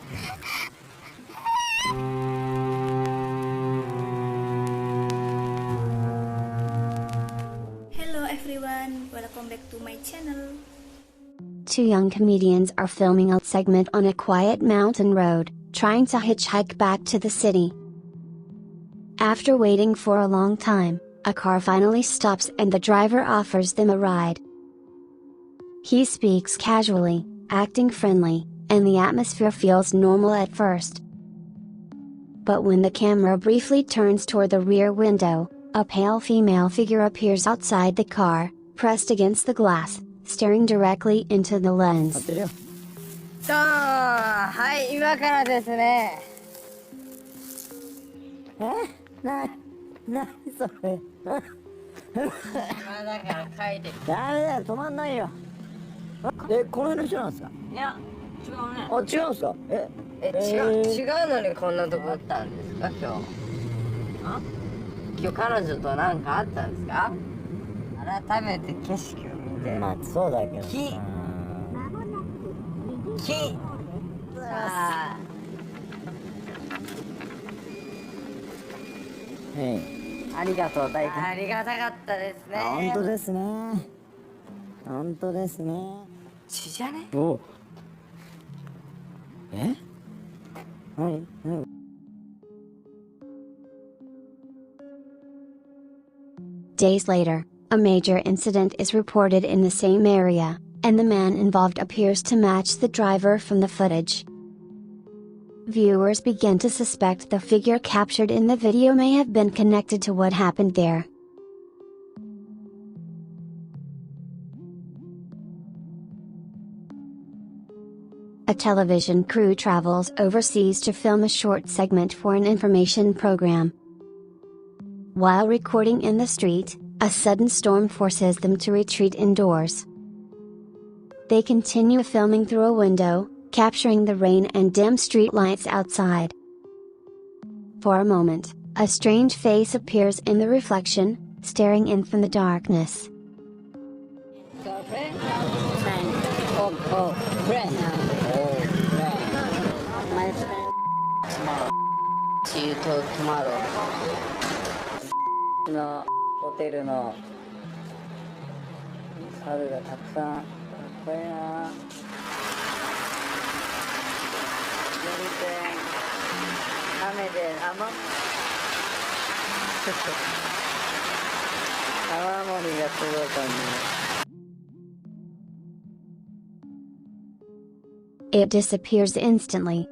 Hello everyone, welcome back to my channel. Two young comedians are filming a segment on a quiet mountain road, trying to hitchhike back to the city. After waiting for a long time, a car finally stops and the driver offers them a ride. He speaks casually, acting friendly, and the atmosphere feels normal at first. But when the camera briefly turns toward the rear window, a pale female figure appears outside the car, pressed against the glass, staring directly into the lens. はい、今からですね。何それ。今だから書いて。ダメだよ、止まんないよ。この辺の人なんですか？いや、違うね。あ、違うんですか？違うのにこんなとこあったんですか、今日。今日彼女と何かあったんですか？改めて景色を見て。まあ、そうだけど。ありがとう、大君。ありがたかったですね。本当ですね。本当ですね。血じゃね？お。はい。Days later, a major incident is reported in the same area, and the man involved appears to match the driver from the footage. Viewers begin to suspect the figure captured in the video may have been connected to what happened there. A television crew travels overseas to film a short segment for an information program. While recording in the street, a sudden storm forces them to retreat indoors. They continue filming through a window, capturing the rain and dim street lights outside. For a moment, a strange face appears in the reflection, staring in from the darkness. See you till tomorrow. のホテルの猿がたくさん。かっこいいな。全然雨で雨漏りがすごい感じ。It disappears instantly.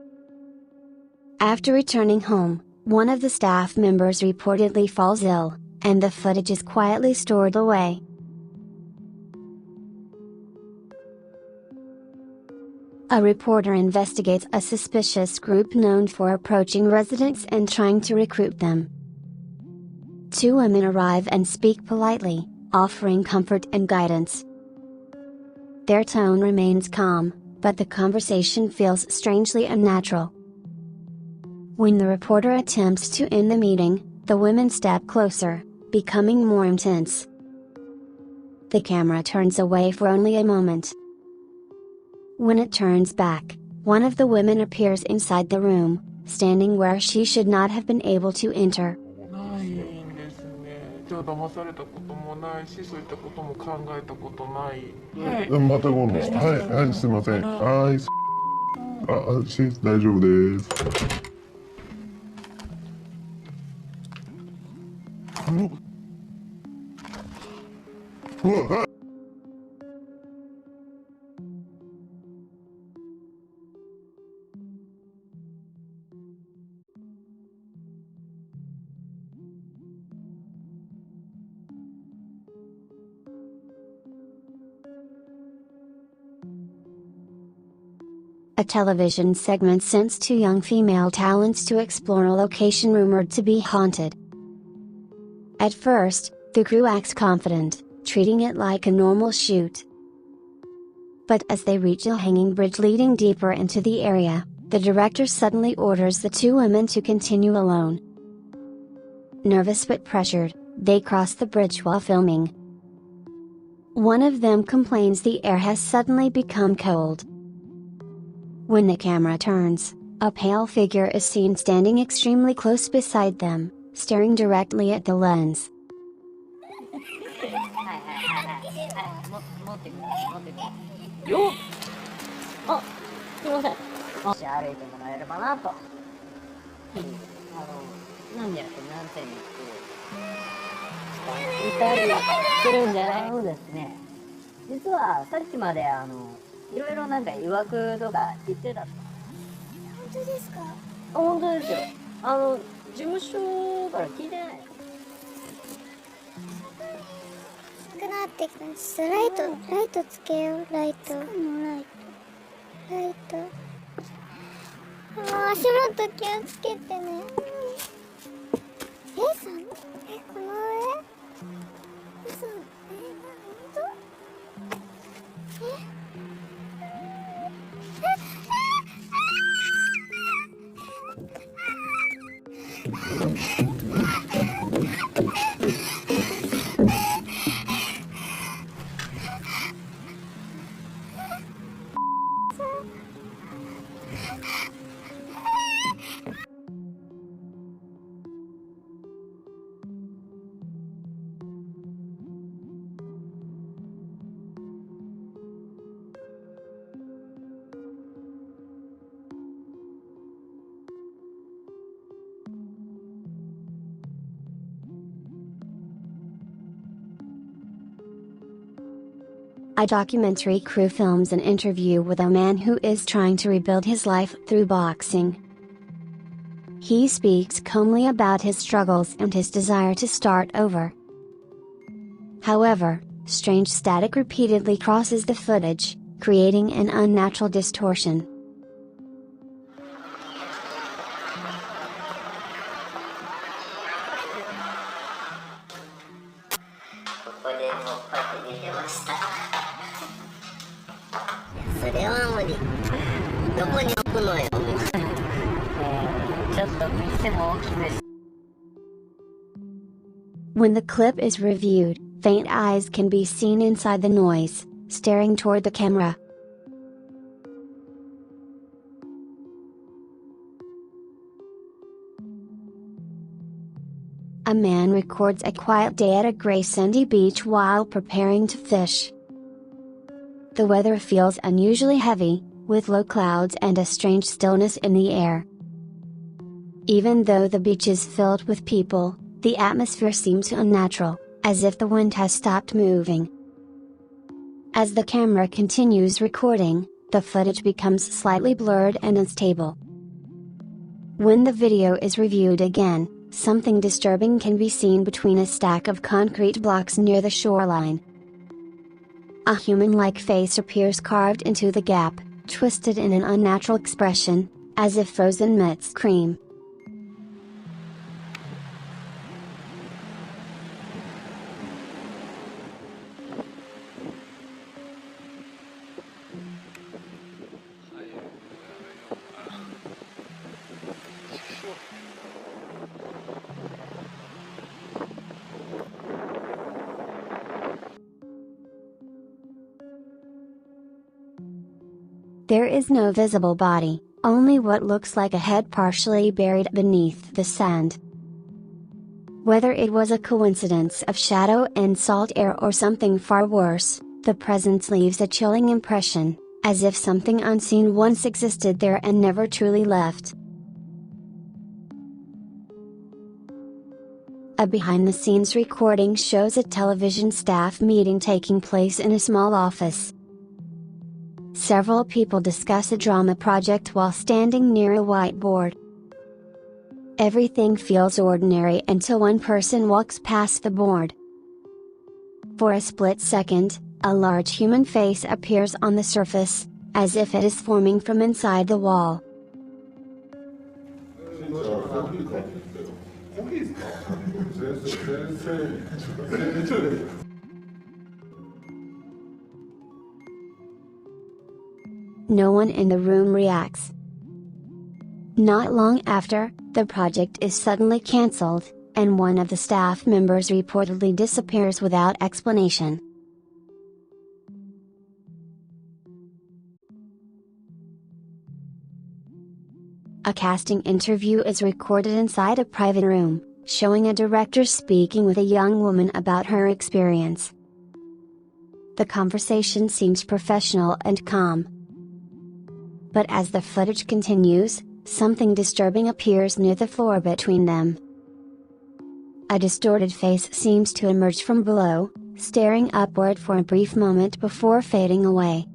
After returning home, one of the staff members reportedly falls ill, and the footage is quietly stored away. A reporter investigates a suspicious group known for approaching residents and trying to recruit them. Two women arrive and speak politely, offering comfort and guidance. Their tone remains calm, but the conversation feels strangely unnatural. When the reporter attempts to end the meeting, the women step closer, becoming more intense. The camera turns away for only a moment. When it turns back, one of the women appears inside the room, standing where she should not have been able to enter. じゃあ騙されたこともないし、そういったことも考えたことない。また今度。はい、すいません。はい。大丈夫です。A television segment sends two young female talents to explore a location rumored to be haunted. At first, the crew acts confident, treating it like a normal shoot. But as they reach a hanging bridge leading deeper into the area, the director suddenly orders the two women to continue alone. Nervous but pressured, they cross the bridge while filming. One of them complains the air has suddenly become cold. When the camera turns, A pale figure is seen standing extremely close beside them, staring directly at the lens. はいはいはいはいはい。持ってくる持ってくる。よっ。あ、すいません。もし歩いてもらえればなと。なんでやって何点にいたりするんじゃないのですね。実はさっきまでいろいろなんか曰くとか言ってたと。本当ですか？本当ですよ。事務所から聞いてない。暗くなってきたんです。ライトつけよう。ライト。足元気をつけてね。この上？嘘？本当？A documentary crew films an interview with a man who is trying to rebuild his life through boxing. He speaks calmly about his struggles and his desire to start over. However, strange static repeatedly crosses the footage, creating an unnatural distortion. When the clip is reviewed, faint eyes can be seen inside the noise, staring toward the camera. A man records a quiet day at a gray sandy beach while preparing to fish. The weather feels unusually heavy, with low clouds and a strange stillness in the air. Even though the beach is filled with people, the atmosphere seems unnatural, as if the wind has stopped moving. As the camera continues recording, the footage becomes slightly blurred and unstable. When the video is reviewed again, something disturbing can be seen between a stack of concrete blocks near the shoreline. A human-like face appears carved into the gap, twisted in an unnatural expression, as if frozen midst cream. There is no visible body, only what looks like a head partially buried beneath the sand. Whether it was a coincidence of shadow and salt air or something far worse, the presence leaves a chilling impression, as if something unseen once existed there and never truly left. A behind-the-scenes recording shows a television staff meeting taking place in a small office. Several people discuss a drama project while standing near a whiteboard. Everything feels ordinary until one person walks past the board. For a split second, a large human face appears on the surface, as if it is forming from inside the wall. No one in the room reacts. Not long after, the project is suddenly cancelled, and one of the staff members reportedly disappears without explanation. A casting interview is recorded inside a private room, showing a director speaking with a young woman about her experience. The conversation seems professional and calm. But as the footage continues, something disturbing appears near the floor between them. A distorted face seems to emerge from below, staring upward for a brief moment before fading away.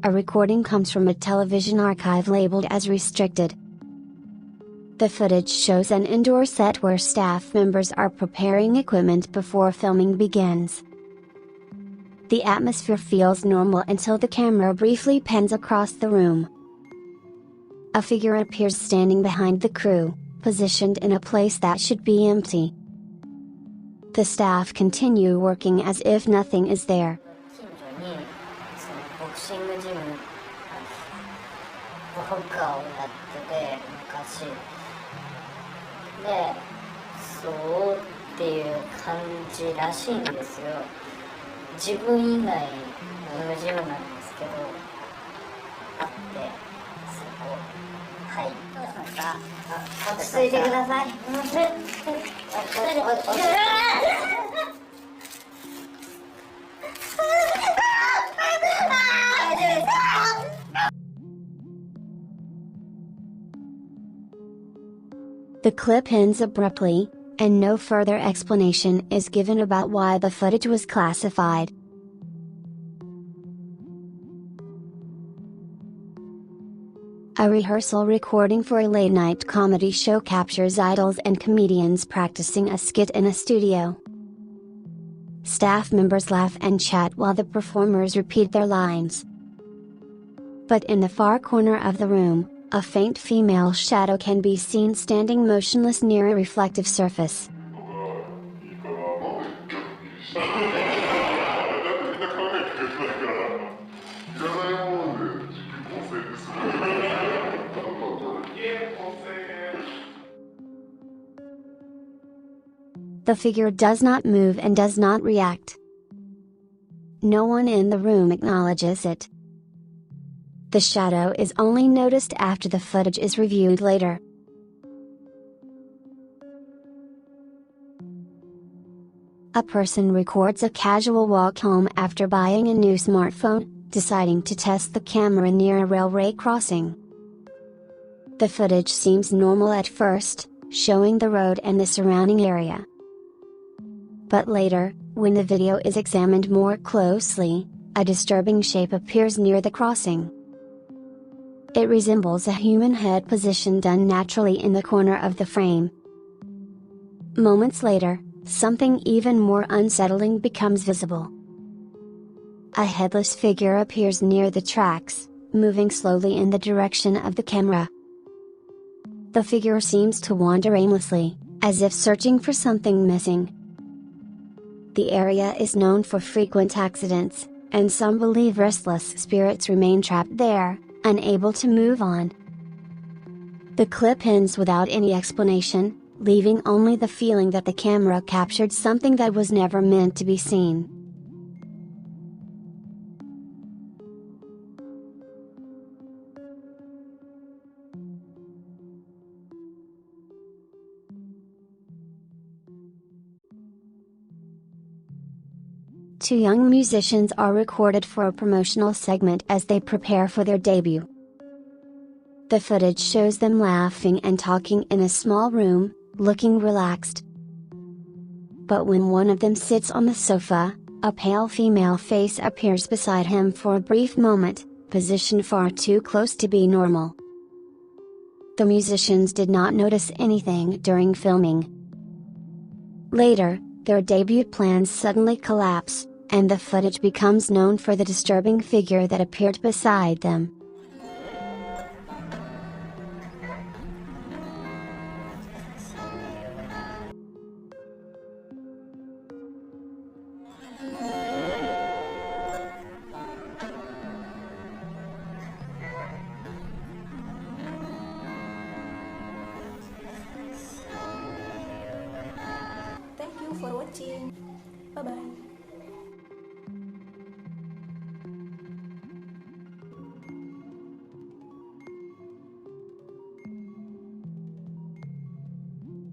A recording comes from a television archive labeled as restricted. The footage shows an indoor set where staff members are preparing equipment before filming begins. The atmosphere feels normal until the camera briefly pans across the room. A figure appears standing behind the crew, positioned in a place that should be empty. The staff continue working as if nothing is there. ボクシングジムウォーカーをやってて昔でそうっていう感じらしいんですよ。自分以外のジムなんですけどあってそこはいどうしました落ち着いてください。The clip ends abruptly, and no further explanation is given about why the footage was classified. A rehearsal recording for a late-night comedy show captures idols and comedians practicing a skit in a studio. Staff members laugh and chat while the performers repeat their lines. But in the far corner of the room, a faint female shadow can be seen standing motionless near a reflective surface. The figure does not move and does not react. No one in the room acknowledges it. The shadow is only noticed after the footage is reviewed later. A person records a casual walk home after buying a new smartphone, deciding to test the camera near a railway crossing. The footage seems normal at first, showing the road and the surrounding area. But later, when the video is examined more closely, a disturbing shape appears near the crossing. It resembles a human head positioned unnaturally in the corner of the frame. Moments later, something even more unsettling becomes visible. A headless figure appears near the tracks, moving slowly in the direction of the camera. The figure seems to wander aimlessly, as if searching for something missing. The area is known for frequent accidents, and some believe restless spirits remain trapped there, unable to move on. The clip ends without any explanation, leaving only the feeling that the camera captured something that was never meant to be seen. Two young musicians are recorded for a promotional segment as they prepare for their debut. The footage shows them laughing and talking in a small room, looking relaxed. But when one of them sits on the sofa, a pale female face appears beside him for a brief moment, positioned far too close to be normal. The musicians did not notice anything during filming. Later, their debut plans suddenly collapse, and the footage becomes known for the disturbing figure that appeared beside them. watching. Bye bye.